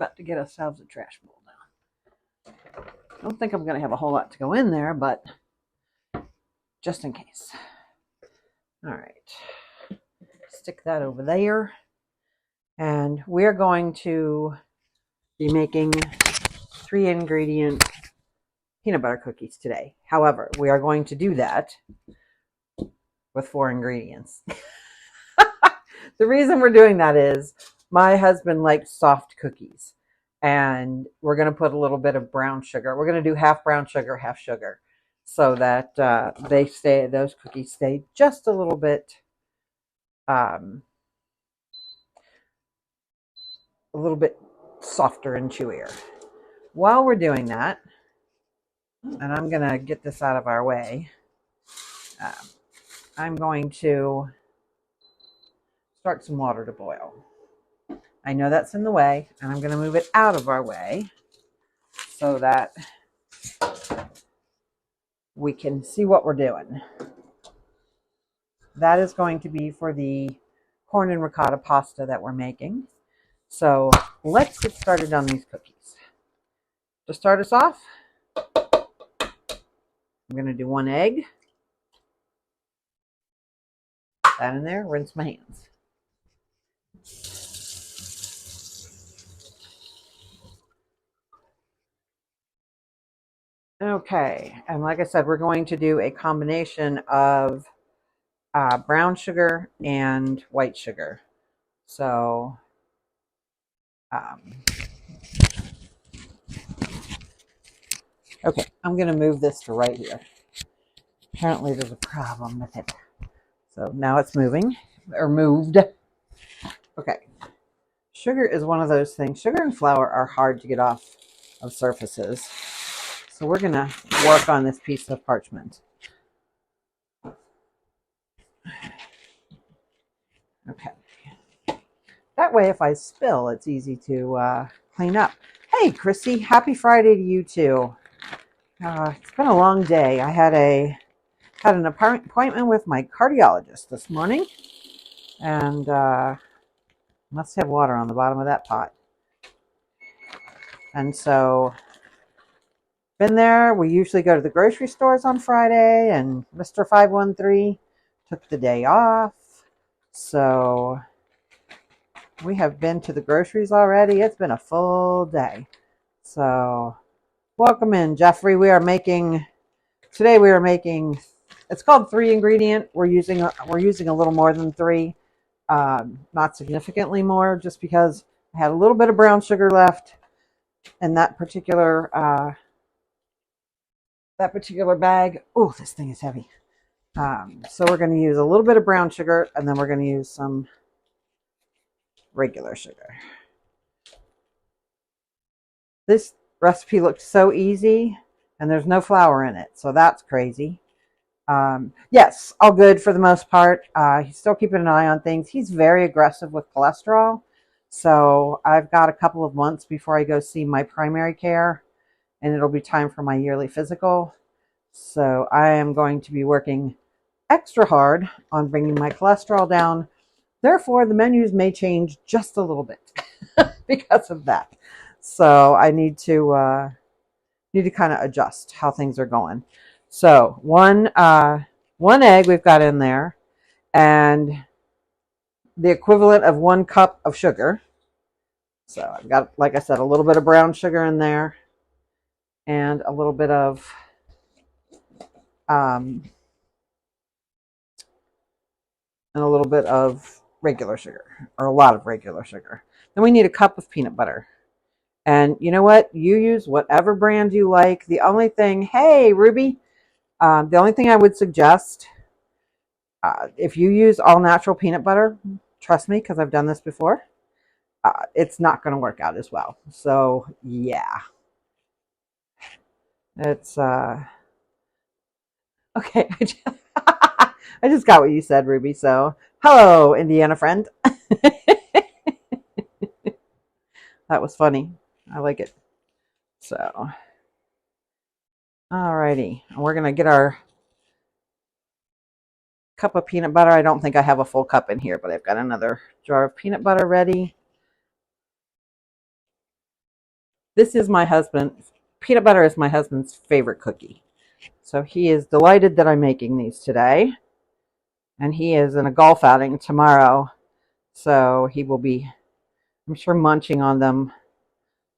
About to get ourselves a trash bowl now. I don't think I'm going to have a whole lot to go in there, but just in case. All right. Stick that over there. And we're going to be making 3-ingredient peanut butter cookies today. However, we are going to do that with 4 ingredients. The reason we're doing that is my husband likes soft cookies, and we're going to put a little bit of brown sugar. We're going to do half brown sugar, half sugar, so that those cookies stay just a little bit softer and chewier. While we're doing that, and I'm going to get this out of our way, I'm going to start some water to boil. I know that's in the way, and I'm going to move it out of our way so that we can see what we're doing. That is going to be for the corn and ricotta pasta that we're making. So let's get started on these cookies. To start us off, I'm going to do 1 egg. Put that in there, rinse my hands. Okay, and like I said, we're going to do a combination of brown sugar and white sugar. So, okay, I'm going to move this to right here. Apparently there's a problem with it. So now it's moving, or moved. Okay, sugar is one of those things. Sugar and flour are hard to get off of surfaces. So we're going to work on this piece of parchment. Okay. That way, if I spill, it's easy to clean up. Hey, Chrissy, happy Friday to you too. It's been a long day. I had an appointment with my cardiologist this morning, and must have water on the bottom of that pot. And so, been there. We usually go to the grocery stores on Friday, and Mr. 513 took the day off. So we have been to the groceries already. It's been a full day. So welcome in, Jeffrey. Today we are making, it's called 3-ingredient. We're using a little more than 3, not significantly more, just because I had a little bit of brown sugar left in that particular bag. Oh, this thing is heavy. So we're going to use a little bit of brown sugar, and then we're going to use some regular sugar. This recipe looks so easy, and there's no flour in it, so that's crazy. Yes, all good for the most part. He's still keeping an eye on things. He's very aggressive with cholesterol, so I've got a couple of months before I go see my primary care, and it'll be time for my yearly physical. So I am going to be working extra hard on bringing my cholesterol down. Therefore, the menus may change just a little bit because of that. So I need to kind of adjust how things are going. So one egg we've got in there, and the equivalent of 1 cup of sugar. So I've got, like I said, a little bit of brown sugar in there, and a little bit of regular sugar, or a lot of regular sugar. Then we need a cup of peanut butter. And you know what? You use whatever brand you like. The only thing, hey, Ruby, the only thing I would suggest, if you use all natural peanut butter, trust me, because I've done this before, it's not going to work out as well. So, yeah. It's, okay. I just got what you said, Ruby. So, hello, Indiana friend. That was funny. I like it. So, alrighty. We're going to get our cup of peanut butter. I don't think I have a full cup in here, but I've got another jar of peanut butter ready. This is my husband. Peanut butter is my husband's favorite cookie. So he is delighted that I'm making these today. And he is in a golf outing tomorrow. So he will be, I'm sure, munching on them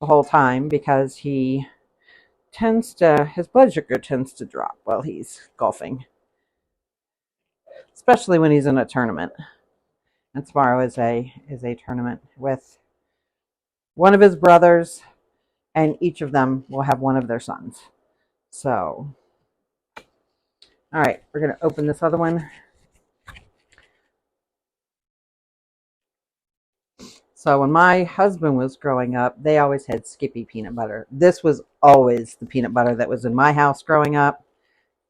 the whole time because his blood sugar tends to drop while he's golfing, especially when he's in a tournament. And tomorrow is a tournament with one of his brothers, and each of them will have one of their sons. So, all right, we're going to open this other one. So when my husband was growing up, they always had Skippy peanut butter. This was always the peanut butter that was in my house growing up.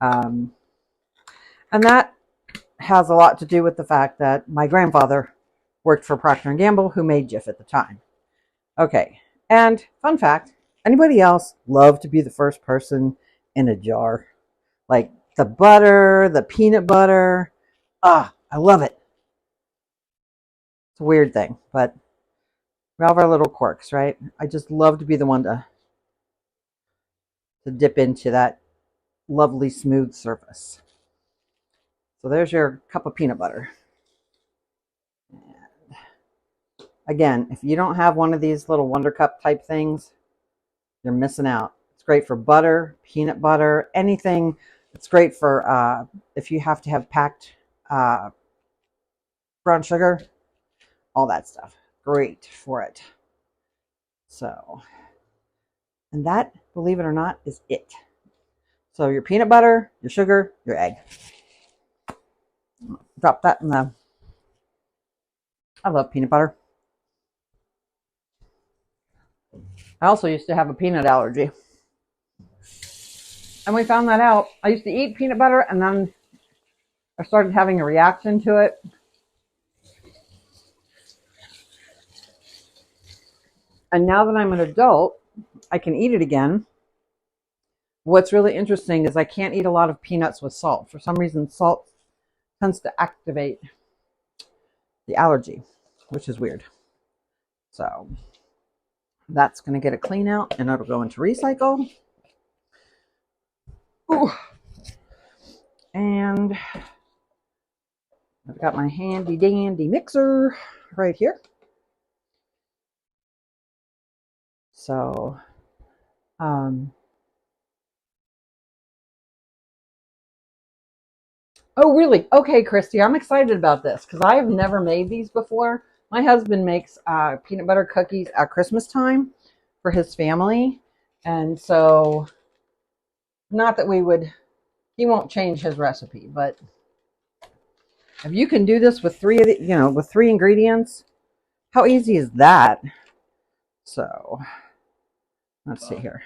And that has a lot to do with the fact that my grandfather worked for Procter & Gamble, who made Jif at the time. Okay, and fun fact, anybody else love to be the first person in a jar? Like the butter, the peanut butter. Ah, I love it. It's a weird thing, but we all have our little quirks, right? I just love to be the one to dip into that lovely smooth surface. So there's your cup of peanut butter. And again, if you don't have one of these little Wonder Cup type things, you're missing out. It's great for butter, peanut butter, anything. It's great for if you have to have packed brown sugar, all that stuff. Great for it. So, and that, believe it or not, is it. So your peanut butter, your sugar, your egg. Drop that in the, I love peanut butter. I also used to have a peanut allergy. And we found that out. I used to eat peanut butter and then I started having a reaction to it. And now that I'm an adult, I can eat it again. What's really interesting is I can't eat a lot of peanuts with salt. For some reason, salt tends to activate the allergy, which is weird. So that's going to get a clean out and it'll go into recycle. Ooh. And I've got my handy dandy mixer right here. So, oh, really? Okay, Christy, I'm excited about this because I've never made these before. My husband makes peanut butter cookies at Christmas time for his family. And so, not that he won't change his recipe, but if you can do this with with 3 ingredients, how easy is that? So, let's see here.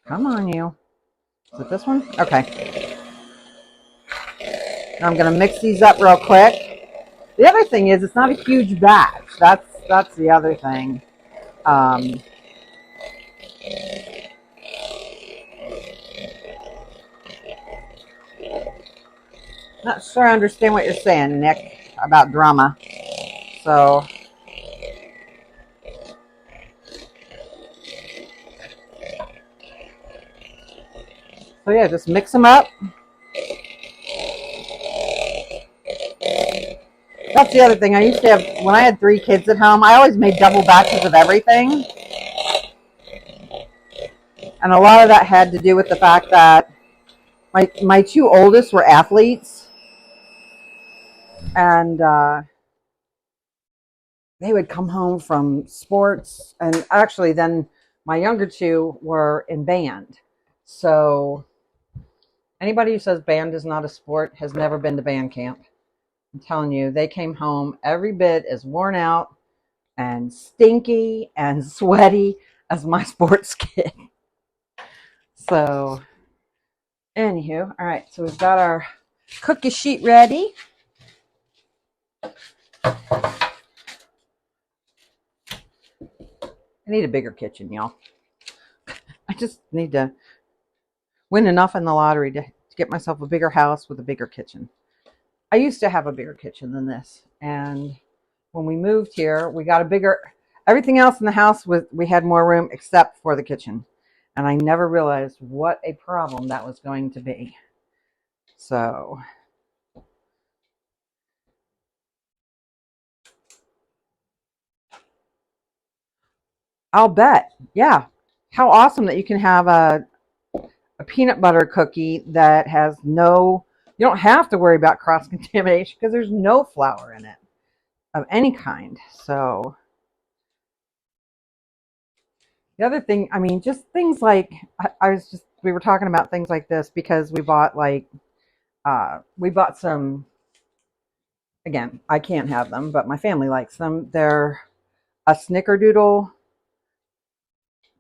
Come on, you. Is it this one? Okay. Now I'm going to mix these up real quick. The other thing is it's not a huge batch. That's the other thing. Not sure I understand what you're saying, Nick, about drama. So yeah, just mix them up. That's the other thing. I used to have, when I had 3 kids at home, I always made double batches of everything. And a lot of that had to do with the fact that my 2 oldest were athletes. And they would come home from sports. And actually then my younger 2 were in band. So anybody who says band is not a sport has never been to band camp. I'm telling you, they came home every bit as worn out and stinky and sweaty as my sports kid. So, anywho, all right, so we've got our cookie sheet ready. I need a bigger kitchen, y'all. I just need to win enough in the lottery to get myself a bigger house with a bigger kitchen. I used to have a bigger kitchen than this, and when we moved here, we got a bigger, everything else in the house was, we had more room except for the kitchen. And I never realized what a problem that was going to be. So I'll bet. Yeah. How awesome that you can have a peanut butter cookie that has no, you don't have to worry about cross contamination because there's no flour in it of any kind. So the other thing, I mean, just things like, I was just, we were talking about things like this because we bought some, again, I can't have them, but my family likes them. They're a snickerdoodle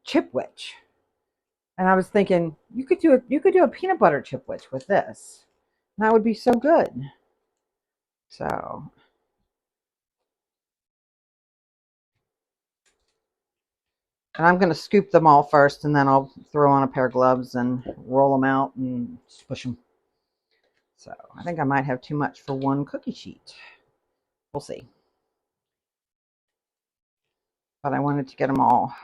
chipwich. And I was thinking, you could do a peanut butter chipwich with this. And that would be so good. So, and I'm going to scoop them all first, and then I'll throw on a pair of gloves and roll them out and squish them. So I think I might have too much for one cookie sheet. We'll see. But I wanted to get them all.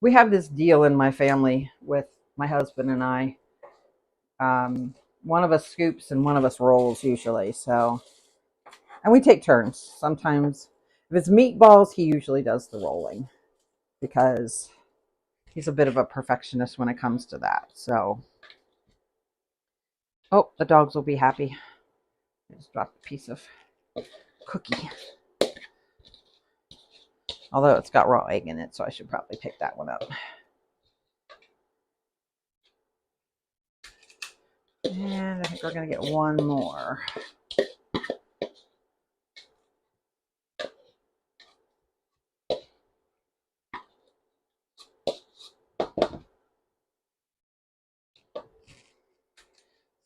We have this deal in my family with my husband and I. One of us scoops and one of us rolls usually. So, and we take turns. Sometimes, if it's meatballs, he usually does the rolling because he's a bit of a perfectionist when it comes to that. So, oh, the dogs will be happy. I just dropped a piece of cookie. Although it's got raw egg in it, so I should probably pick that one up. And I think we're going to get one more.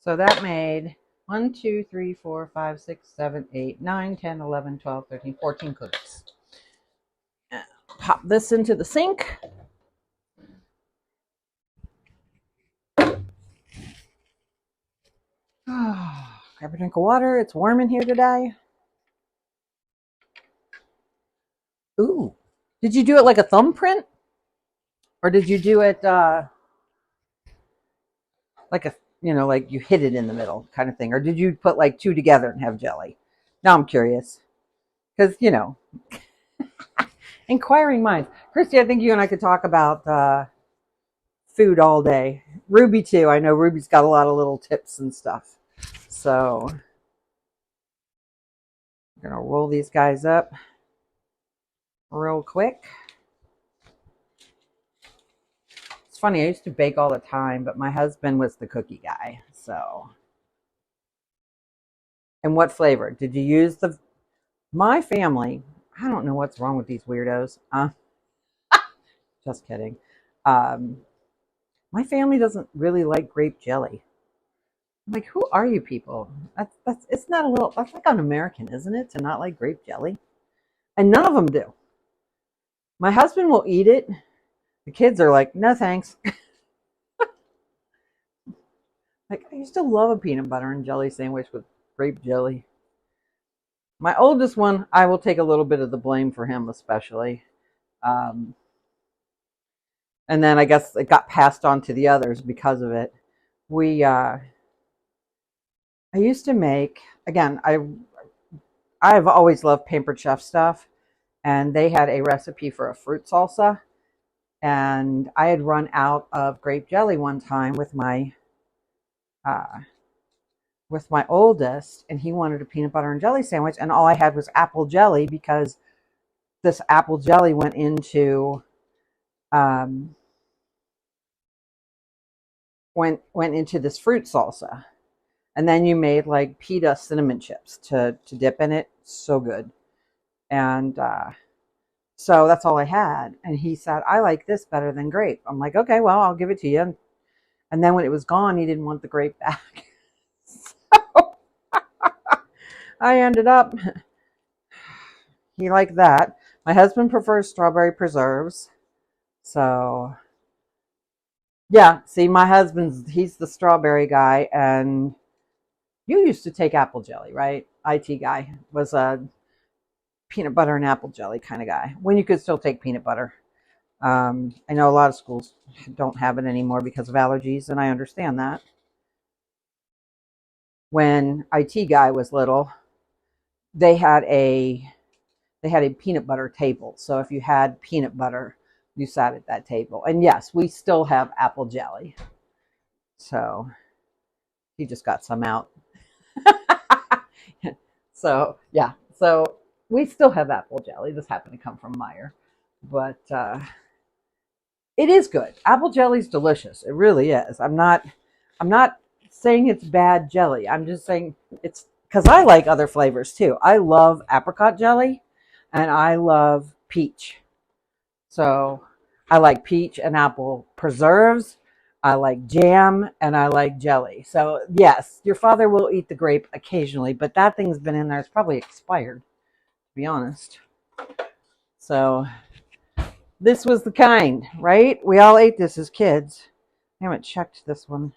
So that made 1, 2, 3, 4, 5, 6, 7, 8, 9, 10, 11, 12, 13, 14 cookies. Pop this into the sink. Oh, grab a drink of water. It's warm in here today. Ooh. Did you do it like a thumbprint? Or did you do it like a, like you hit it in the middle kind of thing? Or did you put like two together and have jelly? Now I'm curious. Because, inquiring minds. Christy, I think you and I could talk about food all day. Ruby, too. I know Ruby's got a lot of little tips and stuff. So I'm going to roll these guys up real quick. It's funny, I used to bake all the time, but my husband was the cookie guy. So, and what flavor? Did you use my family, I don't know what's wrong with these weirdos. Just kidding. My family doesn't really like grape jelly. I'm like, who are you people? It's not a little, that's like un-American, isn't it, to not like grape jelly? And none of them do. My husband will eat it. The kids are like, no thanks. Like, I used to love a peanut butter and jelly sandwich with grape jelly. My oldest one, I will take a little bit of the blame for him, especially. And then I guess it got passed on to the others because of it. I used to make, again, I've always loved Pampered Chef stuff, and they had a recipe for a fruit salsa, and I had run out of grape jelly one time with my oldest, and he wanted a peanut butter and jelly sandwich, and all I had was apple jelly because this apple jelly went into this fruit salsa. And then you made like pita cinnamon chips to dip in it. So good. And so that's all I had. And he said, I like this better than grape. I'm like, okay, well, I'll give it to you. And then when it was gone, he didn't want the grape back. So I ended up, he liked that. My husband prefers strawberry preserves. So yeah, see, my he's the strawberry guy. And you used to take apple jelly, right? IT guy was peanut butter and apple jelly kind of guy, when you could still take peanut butter. I know a lot of schools don't have it anymore because of allergies, and I understand that. When IT guy was little, they had a peanut butter table. So if you had peanut butter, you sat at that table. And yes, we still have apple jelly. So he just got some out. So yeah, so we still have apple jelly. This happened to come from Meyer, but it is good. Apple jelly is delicious. It really is. I'm not saying it's bad jelly. I'm just saying it's because I like other flavors too. I love apricot jelly, and I love peach. So I like peach and apple preserves. I like jam, and I like jelly. So yes, your father will eat the grape occasionally, but that thing's been in there. It's probably expired, to be honest. So this was the kind, right? We all ate this as kids. I haven't checked this one.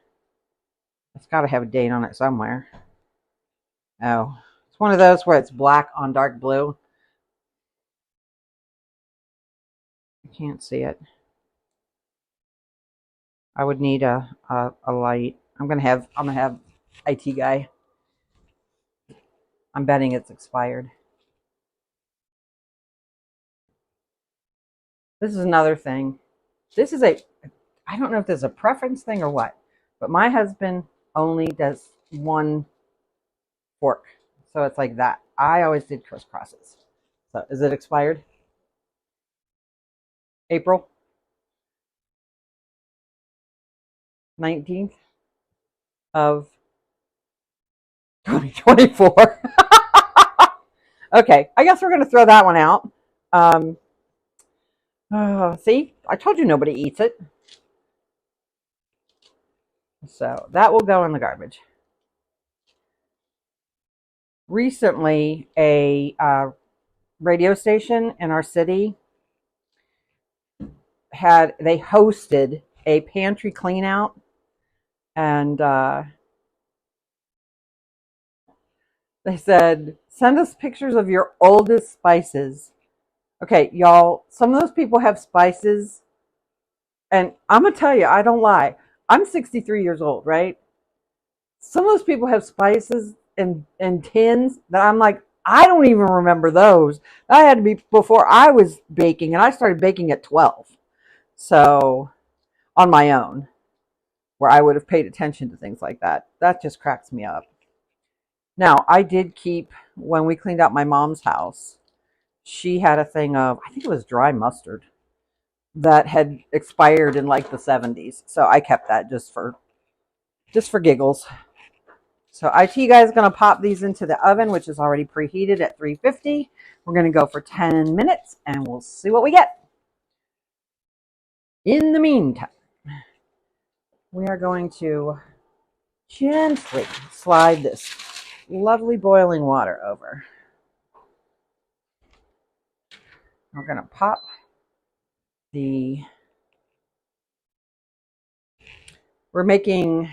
It's got to have a date on it somewhere. Oh, it's one of those where it's black on dark blue. I can't see it. I would need a light. I'm gonna have IT guy. I'm betting it's expired. This is another thing. This is I don't know if this is a preference thing or what, but my husband only does one fork. So it's like that. I always did crisscrosses. So is it expired? April 19th of 2024. Okay, I guess we're going to throw that one out. See, I told you nobody eats it. So that will go in the garbage. Recently, a radio station in our city they hosted a pantry clean out, and they said, send us pictures of your oldest spices. Okay, y'all, some of those people have spices, and I'm gonna tell you, I don't lie. I'm 63 years old, right? Some of those people have spices in tins that I'm like, I don't even remember those. That had to be before I was baking, and I started baking at 12. So on my own, where I would have paid attention to things like that. That just cracks me up. Now, I did keep, when we cleaned out my mom's house, she had a thing of, I think it was dry mustard that had expired in like the 70s. So I kept that just for giggles. So IT guy is going to pop these into the oven, which is already preheated at 350. We're going to go for 10 minutes and we'll see what we get. In the meantime, we are going to gently slide this lovely boiling water over. We're going to pop we're making,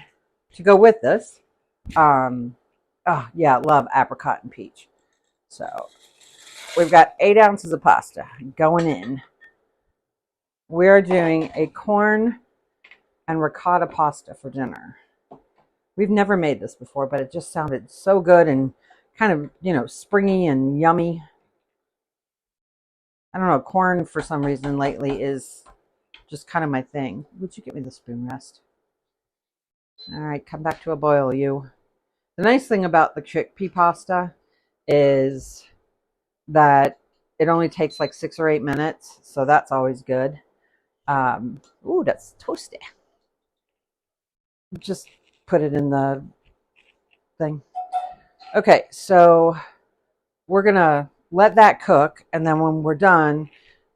to go with this, oh yeah, love apricot and peach. So we've got 8 ounces of pasta going in. We're doing a corn and ricotta pasta for dinner. We've never made this before, but it just sounded so good and kind of, springy and yummy. I don't know, corn for some reason lately is just kind of my thing. Would you get me the spoon rest? All right, come back to a boil, you. The nice thing about the chickpea pasta is that it only takes like 6 or 8 minutes, so that's always good. Ooh, that's toasty. Just put it in the thing. Okay, so we're gonna let that cook, and then when we're done,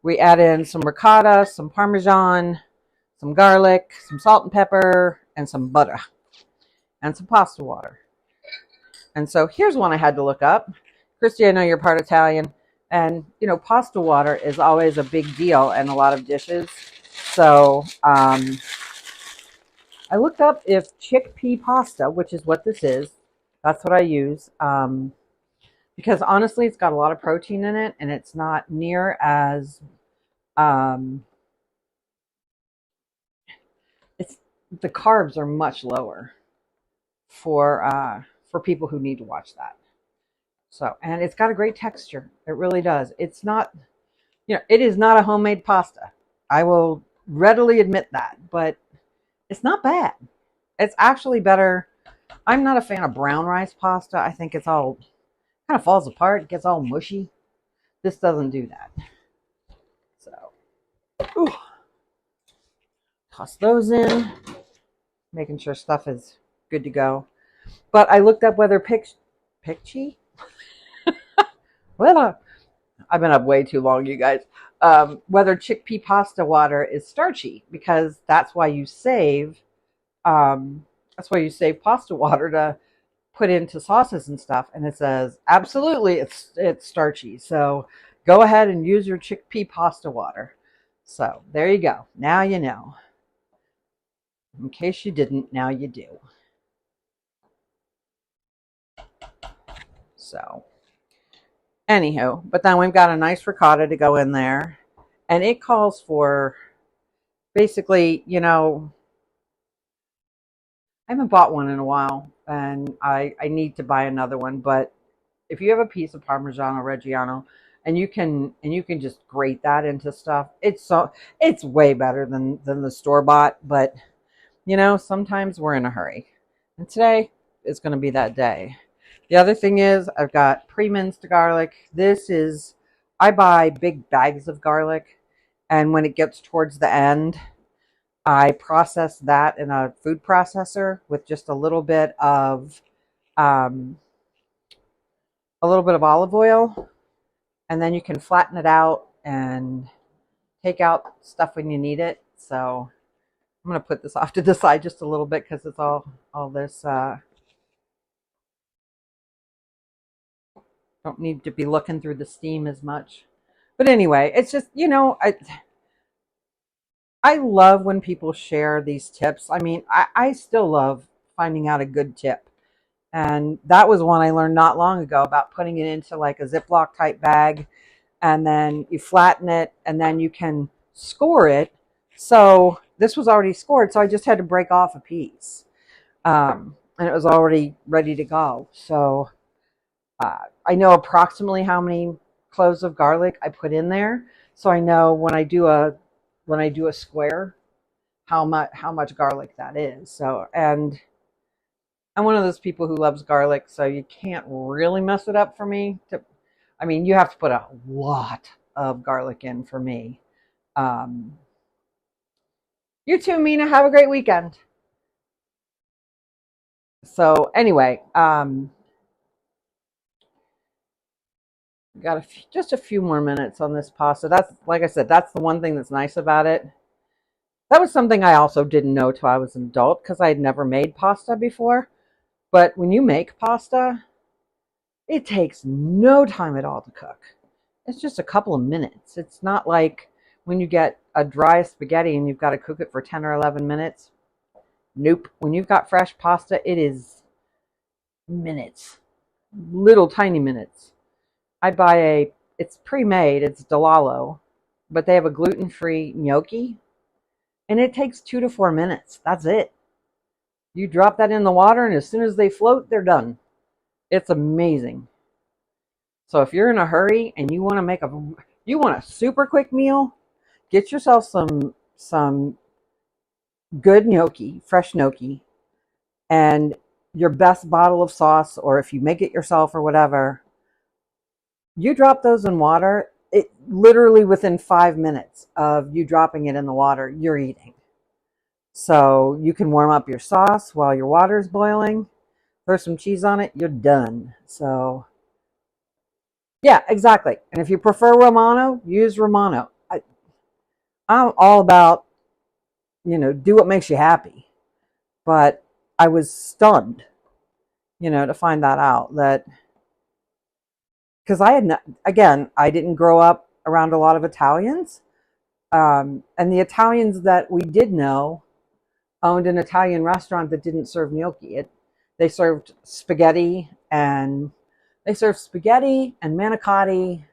we add in some ricotta, some Parmesan, some garlic, some salt and pepper, and some butter, and some pasta water. And so here's one I had to look up. Christy, I know you're part Italian, and pasta water is always a big deal in a lot of dishes. So I looked up if chickpea pasta, which is what this is, that's what I use. because honestly, it's got a lot of protein in it, and it's not near as um, it's the carbs are much lower for people who need to watch that. So, and it's got a great texture. It really does. It's not, it is not a homemade pasta. I will readily admit that, but it's not bad. It's actually better. I'm not a fan of brown rice pasta. I think it's all kind of falls apart, gets all mushy. This doesn't do that. So, ooh, toss those in, making sure stuff is good to go. But I looked up whether picchi? Well, I've been up way too long, you guys. Whether chickpea pasta water is starchy, because um, that's why you save pasta water to put into sauces and stuff. And it says absolutely it's starchy. So go ahead and use your chickpea pasta water. So there you go. Now you know. In case you didn't, now you do. So anywho, but then we've got a nice ricotta to go in there. And it calls for basically, I haven't bought one in a while, and I need to buy another one. But if you have a piece of Parmigiano Reggiano, and you can just grate that into stuff, it's way better than the store bought. But sometimes we're in a hurry, and today is going to be that day. The other thing is I've got pre-minced garlic. I buy big bags of garlic, and when it gets towards the end, I process that in a food processor with just um, a little bit of olive oil, and then you can flatten it out and take out stuff when you need it. So I'm going to put this off to the side just a little bit because it's all this. Don't need to be looking through the steam as much. But anyway, it's just I love when people share these tips. I mean, I still love finding out a good tip. And that was one I learned not long ago about putting it into like a Ziploc type bag, and then you flatten it, and then you can score it. So this was already scored, so I just had to break off a piece, and it was already ready to go. So I know approximately how many cloves of garlic I put in there, so I know when I do a square how much garlic that is. So, and I'm one of those people who loves garlic, so you can't really mess it up for me. I mean, you have to put a lot of garlic in for me. Um, you too, Mina. Have a great weekend. So anyway, got just a few more minutes on this pasta. That's, like I said, that's the one thing that's nice about it. That was something I also didn't know till I was an adult because I had never made pasta before. But when you make pasta, it takes no time at all to cook. It's just a couple of minutes. It's not like when you get a dry spaghetti and you've got to cook it for 10 or 11 minutes. Nope. When you've got fresh pasta, it is minutes, little tiny minutes. It's pre-made, it's Delalo, but they have a gluten-free gnocchi, and it takes 2 to 4 minutes. That's it. You drop that in the water, and as soon as they float, they're done. It's amazing. So if you're in a hurry and you want a super quick meal, get yourself some good gnocchi, fresh gnocchi, and your best bottle of sauce, or if you make it yourself or whatever, you drop those in water. It literally within 5 minutes of you dropping it in the water, you're eating. So you can warm up your sauce while your water is boiling, throw some cheese on it, you're done. So yeah, exactly. And if you prefer Romano, use Romano. I'm all about, do what makes you happy. But I was stunned, to find that out, that because again, I didn't grow up around a lot of Italians. And the Italians that we did know owned an Italian restaurant that didn't serve gnocchi. They served spaghetti and They serve spaghetti and manicotti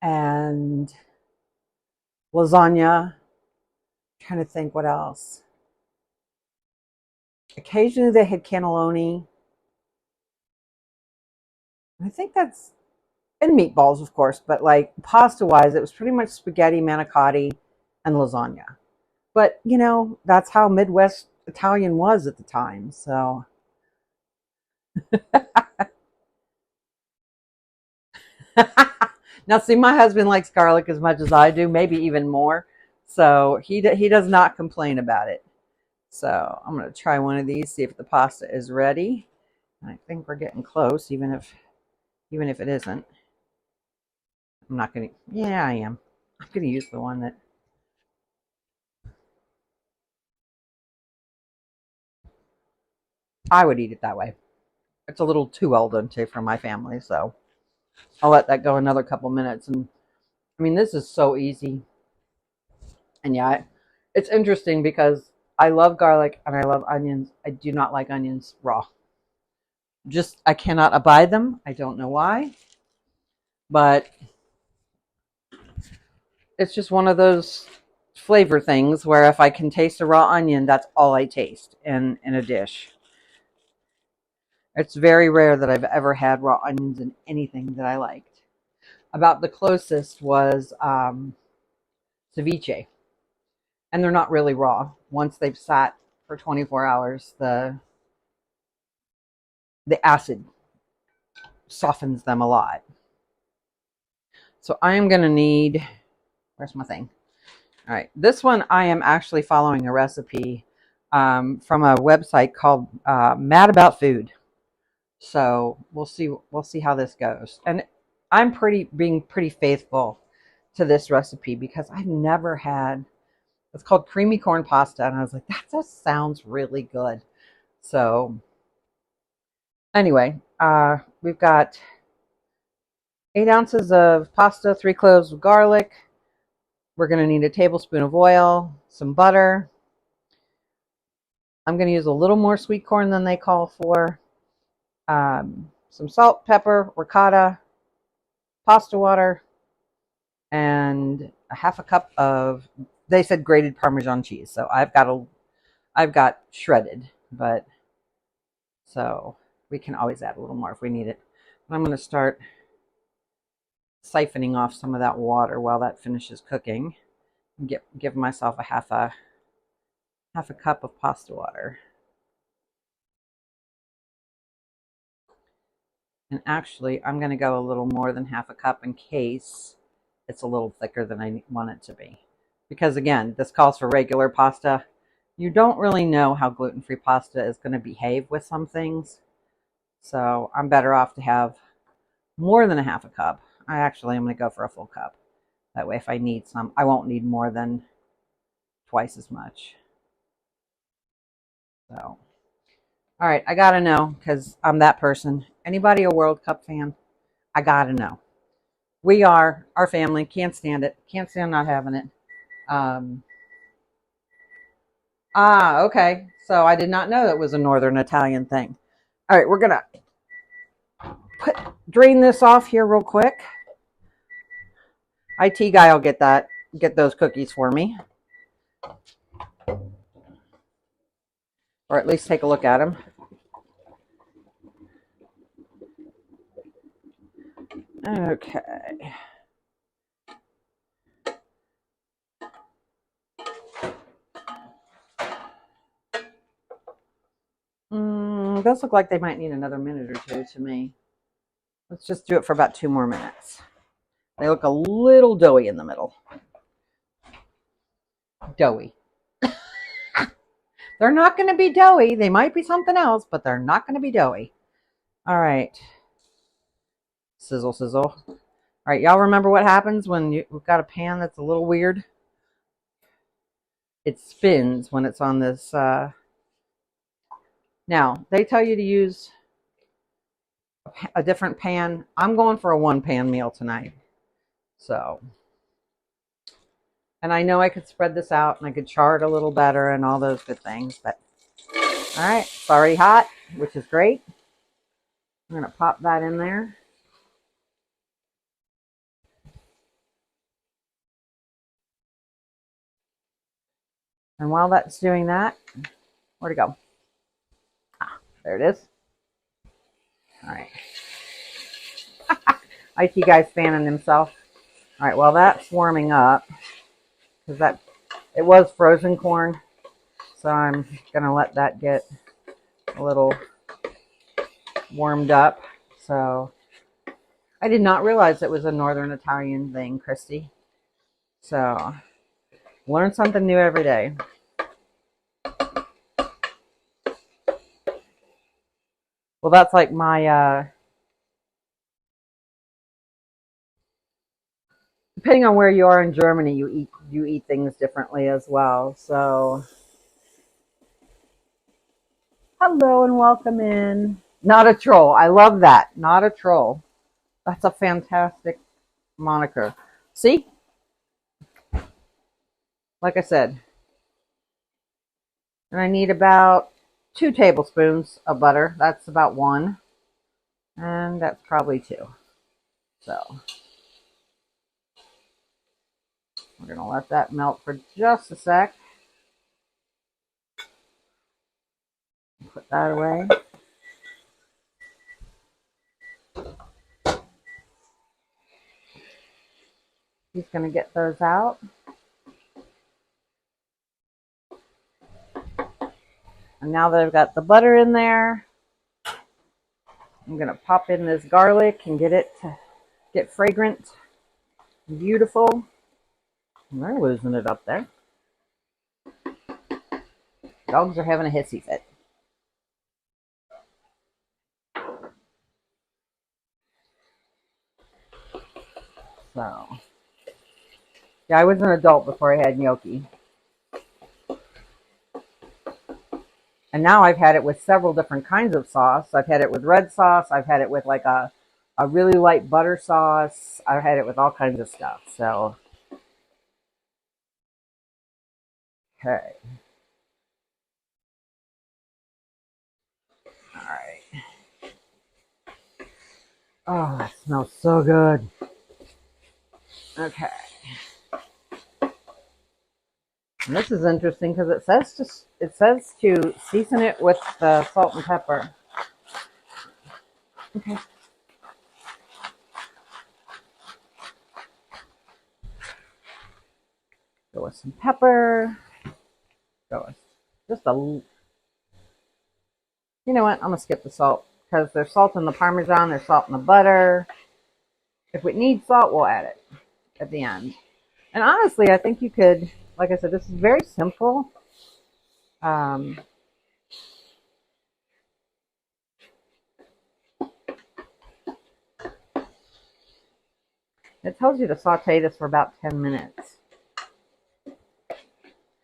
and lasagna. I'm trying to think what else. Occasionally they had cannelloni. I think that's, and meatballs, of course, but like pasta wise, it was pretty much spaghetti, manicotti, and lasagna. But you know, that's how Midwest Italian was at the time. So now, see, my husband likes garlic as much as I do, maybe even more. So he does not complain about it. So I'm going to try one of these, see if the pasta is ready. I think we're getting close, even if it isn't. I'm not going to. Yeah, I am. I'm going to use the one that I would eat it that way. It's a little too al dente for my family, so I'll let that go another couple minutes. And I mean, this is so easy. And yeah, it's interesting because I love garlic and I love onions. I do not like onions raw. Just, I cannot abide them. I don't know why, but it's just one of those flavor things where if I can taste a raw onion, that's all I taste in a dish. It's very rare that I've ever had raw onions in anything that I liked. About the closest was ceviche, and they're not really raw. Once they've sat for 24 hours, the acid softens them a lot. So I am going to need, where's my thing? All right, this one I am actually following a recipe from a website called Mad About Food. So we'll see how this goes. And I'm being pretty faithful to this recipe because I've never had. It's called creamy corn pasta, and I was like, that just sounds really good. So anyway, we've got 8 ounces of pasta, 3 cloves of garlic. We're going to need a tablespoon of oil, some butter. I'm going to use a little more sweet corn than they call for. Some salt, pepper, ricotta, pasta water, and a half a cup of, they said grated Parmesan cheese. So I've got shredded, but so we can always add a little more if we need it. But I'm going to start siphoning off some of that water while that finishes cooking. Give myself a half a cup of pasta water. And actually, I'm going to go a little more than half a cup in case it's a little thicker than I want it to be. Because again, this calls for regular pasta. You don't really know how gluten-free pasta is going to behave with some things. So I'm better off to have more than a half a cup. I'm going to go for a full cup. That way if I need some, I won't need more than twice as much. So, all right, I got to know because I'm that person. Anybody a World Cup fan? I got to know. We are, our family, can't stand it. Can't stand not having it. Okay. So I did not know it was a Northern Italian thing. All right, we're going to drain this off here real quick. IT guy will get those cookies for me. Or at least take a look at them. Okay. Those look like they might need another minute or two to me. Let's just do it for about 2 more minutes. They look a little doughy in the middle. Doughy. They're not going to be doughy. They might be something else, but they're not going to be doughy. All right. Sizzle, sizzle. All right, y'all remember what happens when you've got a pan that's a little weird? It spins when it's on this. Now, they tell you to use a different pan. I'm going for a 1-pan meal tonight. So, and I know I could spread this out and I could char it a little better and all those good things, but all right, it's already hot, which is great. I'm going to pop that in there. And while that's doing that, where'd it go? Ah, there it is. All right. IT guy's fanning himself. All right, while that's warming up, because it was frozen corn, so I'm going to let that get a little warmed up. So I did not realize it was a Northern Italian thing, Christy. So learn something new every day. Well, that's like my, depending on where you are in Germany, you eat things differently as well. So hello and welcome in. Not a troll. I love that. Not a troll. That's a fantastic moniker. See? Like I said. And I need about 2 tablespoons of butter. That's about 1. And that's probably 2. So we're going to let that melt for just a sec. Put that away. He's going to get those out. And now that I've got the butter in there, I'm going to pop in this garlic and get it to get fragrant and beautiful. And they're losing it up there. Dogs are having a hissy fit. So, yeah, I was an adult before I had gnocchi. And now I've had it with several different kinds of sauce. I've had it with red sauce. I've had it with like a really light butter sauce. I've had it with all kinds of stuff. So, okay. All right. Oh, that smells so good. Okay. And this is interesting because it says to season it with the salt and pepper. Okay. Go with some pepper. Go with just a. You know what? I'm gonna skip the salt because there's salt in the Parmesan. There's salt in the butter. If we need salt, we'll add it at the end. And honestly, I think you could. Like I said, this is very simple. It tells you to saute this for about 10 minutes.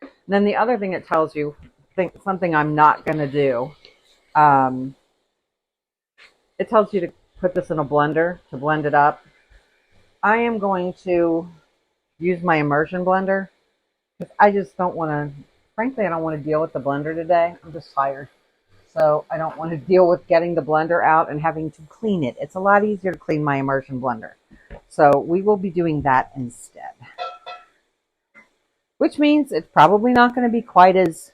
And then the other thing it tells you, something I'm not going to do, it tells you to put this in a blender to blend it up. I am going to use my immersion blender because I just don't want to, frankly, I don't want to deal with the blender today. I'm just tired. So I don't want to deal with getting the blender out and having to clean it. It's a lot easier to clean my immersion blender. So we will be doing that instead. Which means it's probably not going to be quite as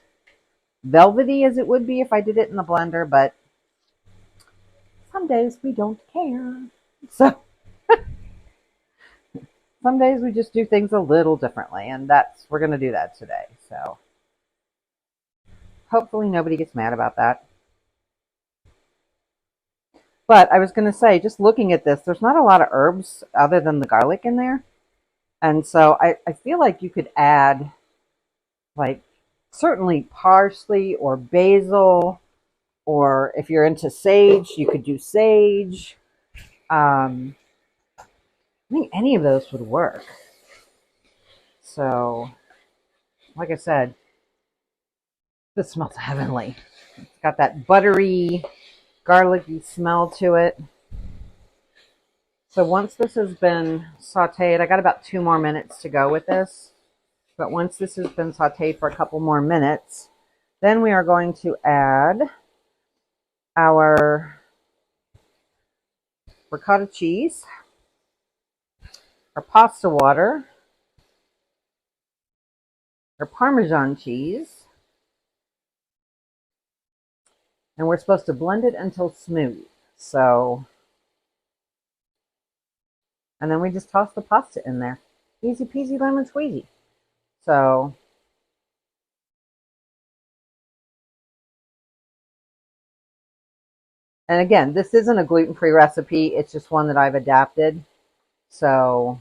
velvety as it would be if I did it in the blender, but some days we don't care. So some days we just do things a little differently, and we're going to do that today. So hopefully nobody gets mad about that. But I was going to say, just looking at this, there's not a lot of herbs other than the garlic in there. And so I feel like you could add, like, certainly parsley or basil, or if you're into sage, you could do sage. I think any of those would work. So, like I said, this smells heavenly. It's got that buttery, garlicky smell to it. So once this has been sauteed, I got about 2 more minutes to go with this. But once this has been sauteed for a couple more minutes, then we are going to add our ricotta cheese, our pasta water, our Parmesan cheese, and we're supposed to blend it until smooth. So, and then we just toss the pasta in there. Easy peasy lemon squeezy. So, and again, this isn't a gluten-free recipe. It's just one that I've adapted. So,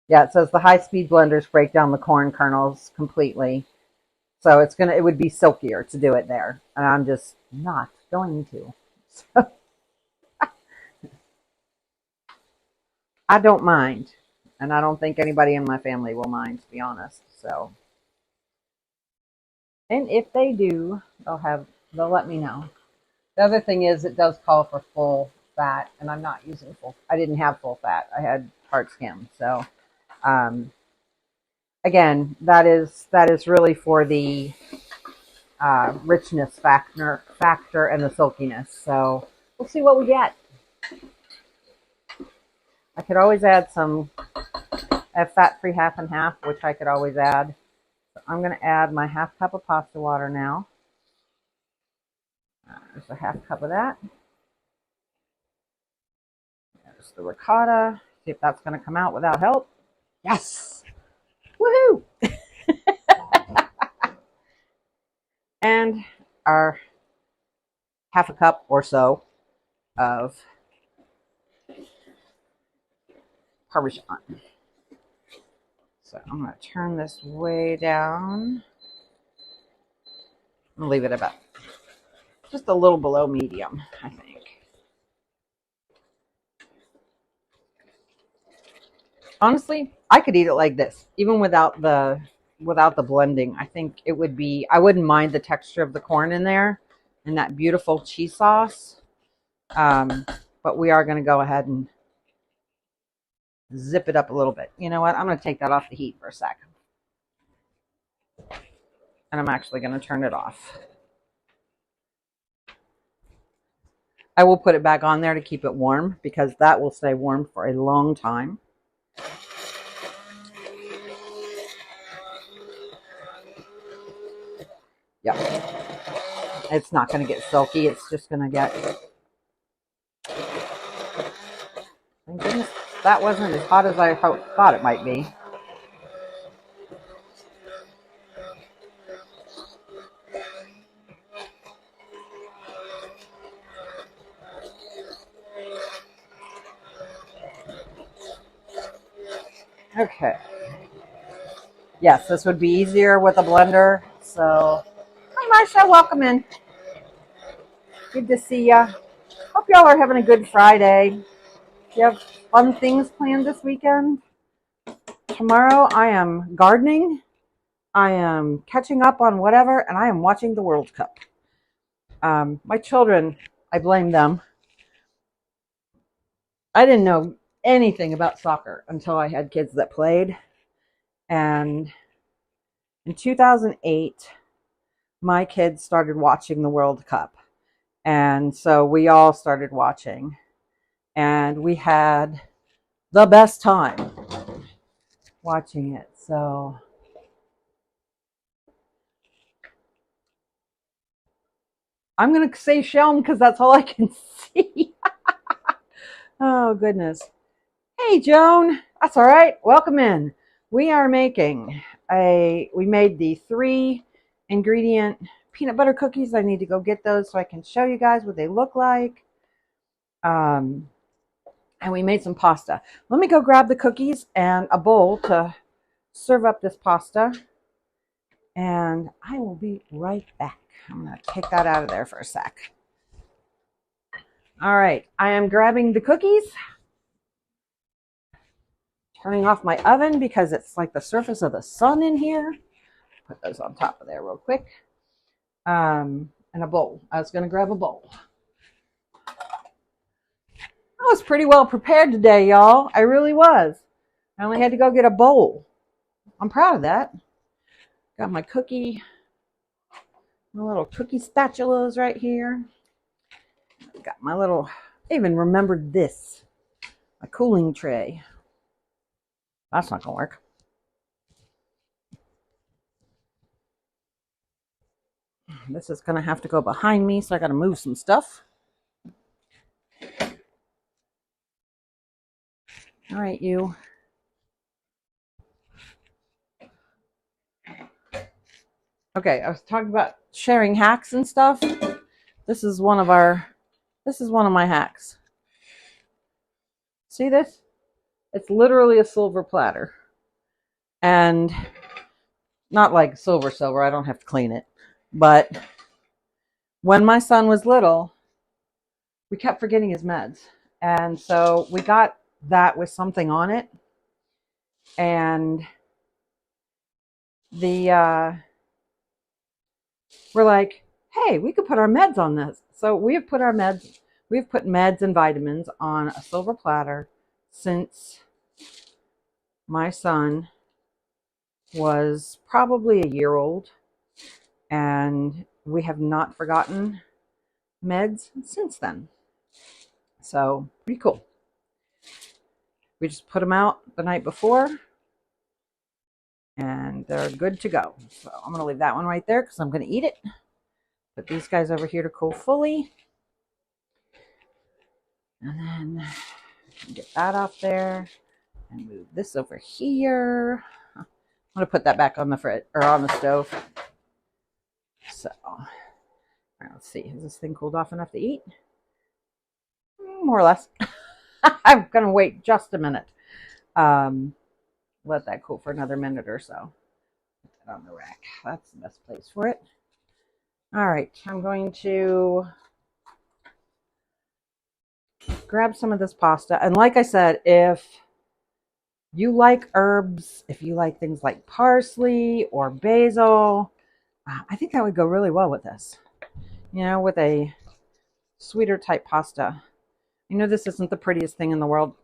yeah, it says the high-speed blenders break down the corn kernels completely. So it would be silkier to do it there. And I'm just not going to. So I don't mind. And I don't think anybody in my family will mind, to be honest. So, and if they do, they'll let me know. The other thing is it does call for full fat, and I'm not using I didn't have full fat. I had part skim. So, again, that is really for the richness factor and the silkiness. So we'll see what we get. I could always add some fat-free half and half, which I could always add. So I'm going to add my half cup of pasta water now. There's a half cup of that. There's the ricotta. See if that's going to come out without help. Yes! Woohoo! And our half a cup or so of Parmesan. So I'm going to turn this way down. I'm going to leave it about just a little below medium, I think. Honestly, I could eat it like this, even without the blending. I think it would be, I wouldn't mind the texture of the corn in there and that beautiful cheese sauce. But we are going to go ahead and zip it up a little bit. You know what? I'm going to take that off the heat for a sec. And I'm actually going to turn it off. I will put it back on there to keep it warm because that will stay warm for a long time. Yep. It's not going to get silky. It's just going to get... Thank goodness that wasn't as hot as I thought it might be. Okay. Yes, this would be easier with a blender. So, hi Marsha, welcome in. Good to see ya. Hope y'all are having a good Friday. Do you have fun things planned this weekend? Tomorrow I am gardening. I am catching up on whatever, and I am watching the World Cup. My children, I blame them. I didn't know anything about soccer until I had kids that played. And in 2008, my kids started watching the World Cup. And so we all started watching. And we had the best time watching it. So I'm going to say Shelm because that's all I can see. Oh, goodness. Hey, Joan. That's all right. Welcome in. We are making we made the 3-ingredient peanut butter cookies. I need to go get those so I can show you guys what they look like. And we made some pasta. Let me go grab the cookies and a bowl to serve up this pasta. And I will be right back. I'm going to take that out of there for a sec. All right. I am grabbing the cookies. Turning off my oven because it's like the surface of the sun in here. Put those on top of there real quick. And a bowl. I was going to grab a bowl. I was pretty well prepared today, y'all. I really was. I only had to go get a bowl. I'm proud of that. Got my little cookie spatulas right here. got my little, I even remembered this, my cooling tray. That's not gonna work. This is gonna have to go behind me, so I gotta move some stuff. All right, you. Okay, I was talking about sharing hacks and stuff. This is one of my hacks. See this? It's literally a silver platter. And not like silver, I don't have to clean it. But when my son was little, we kept forgetting his meds. And so we got that with something on it. And we're like, hey, we could put our meds on this. So we've put meds and vitamins on a silver platter since my son was probably a year old, and we have not forgotten meds since then. So pretty cool. We just put them out the night before and they're good to go. So I'm going to leave that one right there because I'm going to eat it. Put these guys over here to cool fully. And then get that off there and move this over here. I'm going to put that back on the fridge or on the stove. So, all right, let's see. Has this thing cooled off enough to eat? More or less. I'm going to wait just a minute. Let that cool for another minute or so. Put that on the rack. That's the best place for it. All right, I'm going to grab some of this pasta. And like I said, if you like herbs, if you like things like parsley or basil, I think that would go really well with this. You know, with a sweeter type pasta. I know this isn't the prettiest thing in the world.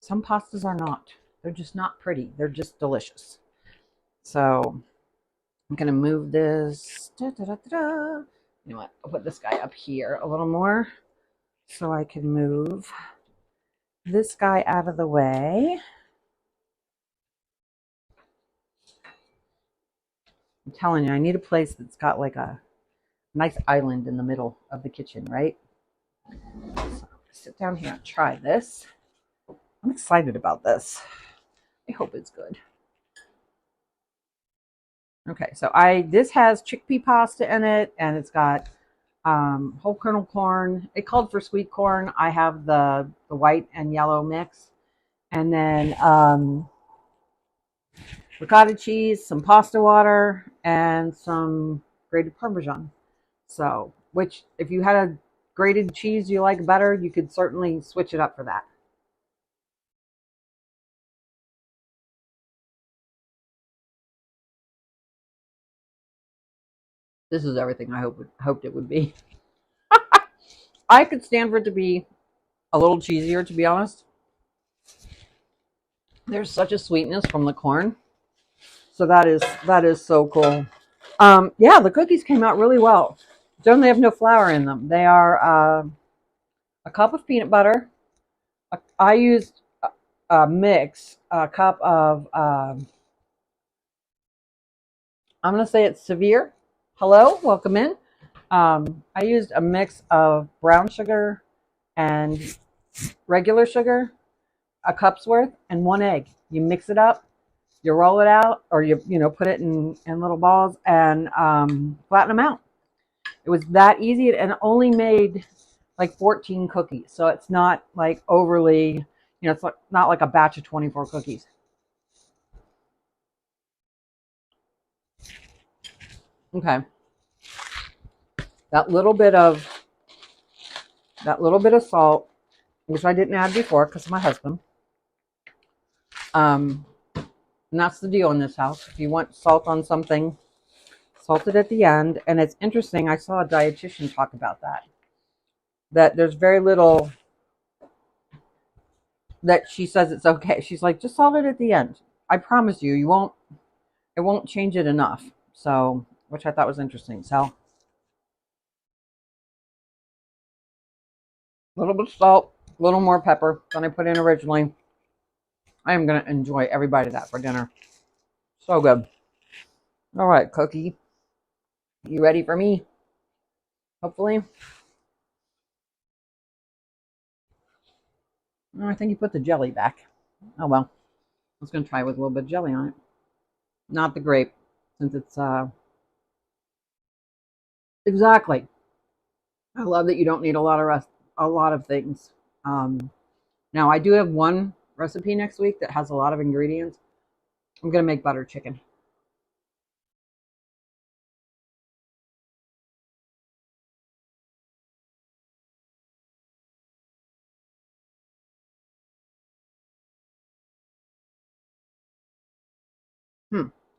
Some pastas are not. They're just not pretty. They're just delicious. So I'm going to move this. You know what? I'll put this guy up here a little more so I can move this guy out of the way. I'm telling you, I need a place that's got like a nice island in the middle of the kitchen, right? So sit down here and try this. I'm excited about this. I hope it's good. Okay, so this has chickpea pasta in it, and it's got whole kernel corn. It called for sweet corn. I have the white and yellow mix, and then ricotta cheese, some pasta water, and some grated Parmesan. So, which if you had a grated cheese you like better, you could certainly switch it up for that. This is everything I hoped it would be. I could stand for it to be a little cheesier, to be honest. There's such a sweetness from the corn. So that is so cool. Yeah, the cookies came out really well. Don't they have no flour in them? They are a cup of peanut butter. I used a mix, a cup of, I'm going to say it's severe. Hello, welcome in. I used a mix of brown sugar and regular sugar, a cup's worth, and 1 egg. You mix it up, you roll it out, or you put it in little balls and flatten them out. It was that easy, and it only made like 14 cookies, so it's not like overly, it's not like a batch of 24 cookies. Okay, that little bit of salt, which I didn't add before because of my husband. And that's the deal in this house. If you want salt on something, salt it at the end. And it's interesting, I saw a dietitian talk about that there's very little that she says it's okay. She's like, just salt it at the end. I promise you, it won't change it enough. So, which I thought was interesting. So A little bit of salt, a little more pepper than I put in originally. I am going to enjoy every bite of that for dinner. So good. All right, Cookie. You ready for me? Hopefully. Oh, I think you put the jelly back. Oh, well. I was going to try with a little bit of jelly on it. Not the grape, since it's, exactly. I love that you don't need a lot of things. Um, Now, I do have one recipe next week that has a lot of ingredients. I'm going to make butter chicken.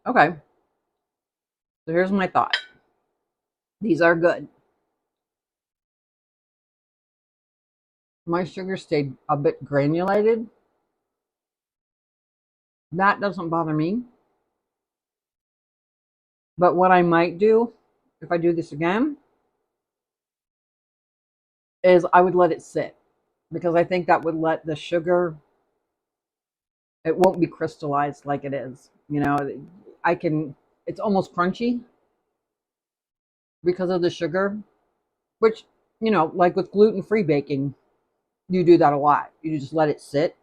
Okay, so here's my thought. These are good. My sugar stayed a bit granulated. That doesn't bother me. But what I might do, if I do this again, is I would let it sit. Because I think that would let the sugar, it won't be crystallized like it is. I can, it's almost crunchy because of the sugar, which, like with gluten-free baking, you do that a lot. You just let it sit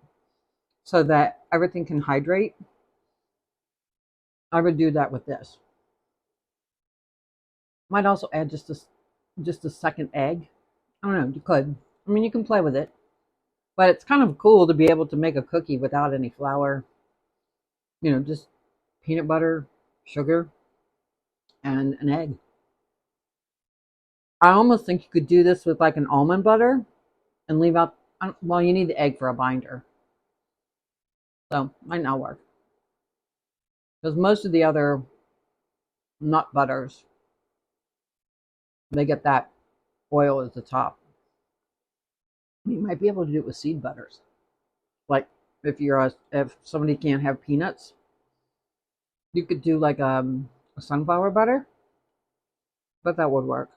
so that everything can hydrate. I would do that with this. Might also add just a second egg. I don't know. You could. I mean, you can play with it, but it's kind of cool to be able to make a cookie without any flour. Just peanut butter, sugar, and an egg. I almost think you could do this with like an almond butter and leave out. Well, you need the egg for a binder, so might not work because most of the other nut butters they get that oil at the top. You might be able to do it with seed butters. Like if somebody can't have peanuts, you could do like a sunflower butter, but that would work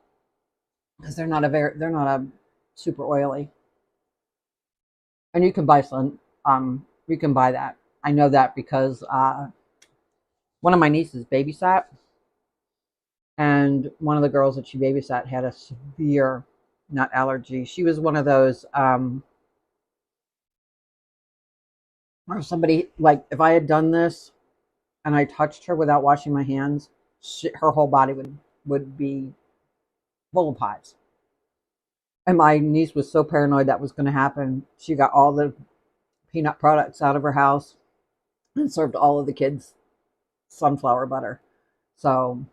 because they're not a super oily. And you can buy you can buy that. I know that because one of my nieces babysat, and one of the girls that she babysat had a severe nut allergy. She was one of those or somebody like if I had done this and I touched her without washing my hands, her whole body would be full of pies. And my niece was so paranoid that was going to happen. She got all the peanut products out of her house and served all of the kids sunflower butter. So,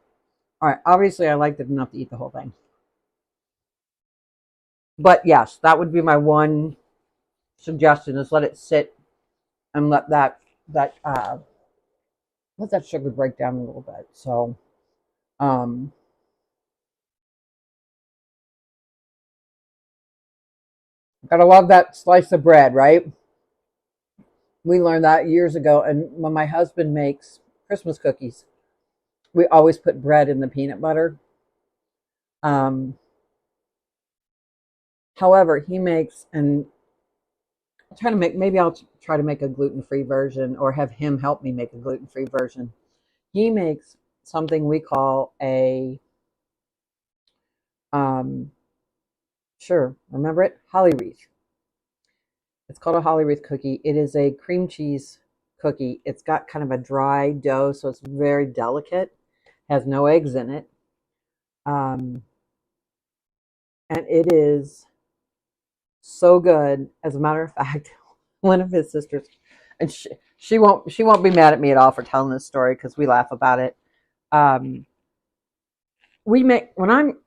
all right, obviously I liked it enough to eat the whole thing. But yes, that would be my one suggestion is let it sit and that let that sugar break down a little bit. So, um, gotta love that slice of bread, right? We learned that years ago. And when my husband makes Christmas cookies, we always put bread in the peanut butter. Um, However, he makes, and I'll try to make, maybe I'll try to make a gluten-free version or have him help me make a gluten-free version. He makes something we call um, sure, remember it? Holly wreath. It's called a holly wreath cookie. It is a cream cheese cookie. It's got kind of a dry dough, so it's very delicate. Has no eggs in it. Um, and it is so good. As a matter of fact, one of his sisters, and she won't be mad at me at all for telling this story because we laugh about it. Um, we make when I'm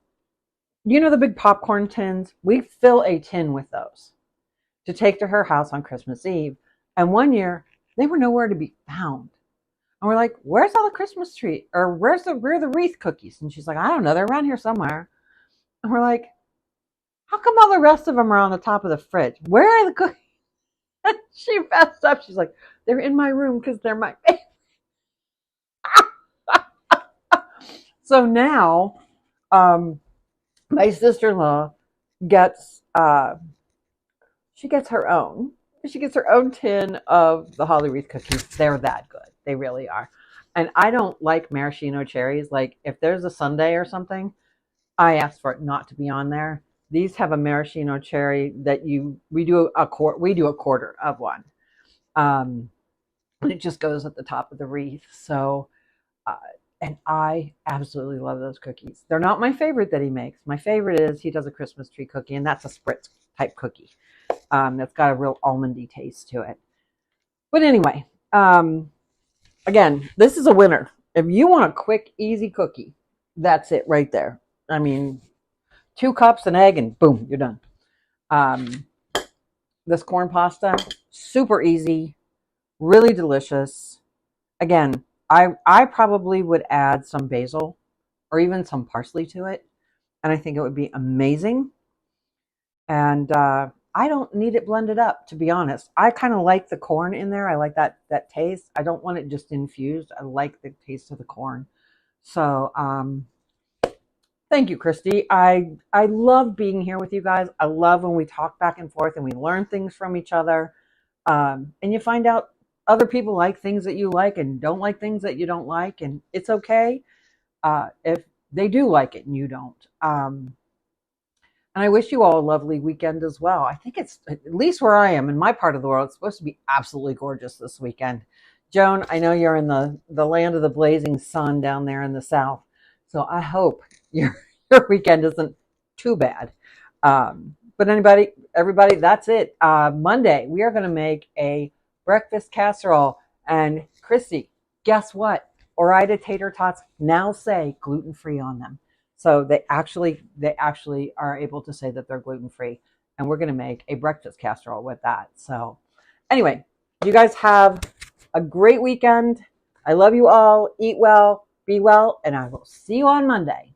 the big popcorn tins. We fill a tin with those to take to her house on Christmas Eve. And one year they were nowhere to be found. And we're like, "Where's all the Christmas tree? Or where are the wreath cookies?" And she's like, "I don't know. They're around here somewhere." And we're like, "How come all the rest of them are on the top of the fridge? Where are the cookies?" She fessed up. She's like, "They're in my room because they're my favorite." So now, my sister-in-law gets she gets her own. She gets her own tin of the Holly Wreath cookies. They're that good. They really are. And I don't like maraschino cherries. Like if there's a sundae or something, I ask for it not to be on there. These have a maraschino cherry that we do a quarter of one. And it just goes at the top of the wreath. So uh, and I absolutely love those cookies. They're not my favorite that he makes. My favorite is he does a Christmas tree cookie, and that's a spritz type cookie. That's got a real almondy taste to it. But anyway, again, this is a winner. If you want a quick, easy cookie, that's it right there. I mean, 2 cups, an egg, and boom, you're done. This corn pasta, super easy, really delicious. Again, I probably would add some basil or even some parsley to it, and I think it would be amazing. And I don't need it blended up, to be honest. I kind of like the corn in there. I like that taste. I don't want it just infused. I like the taste of the corn. So thank you, Christy. I love being here with you guys. I love when we talk back and forth and we learn things from each other. And you find out other people like things that you like and don't like things that you don't like. And it's okay if they do like it and you don't. And I wish you all a lovely weekend as well. I think it's, at least where I am in my part of the world, it's supposed to be absolutely gorgeous this weekend. Joan, I know you're in the land of the blazing sun down there in the south. So I hope your weekend isn't too bad. But everybody, that's it. Monday, we are going to make a breakfast casserole. And Christy, guess what? Ore-Ida tater tots now say gluten-free on them. So they actually are able to say that they're gluten-free. And we're going to make a breakfast casserole with that. So anyway, you guys have a great weekend. I love you all. Eat well, be well, and I will see you on Monday.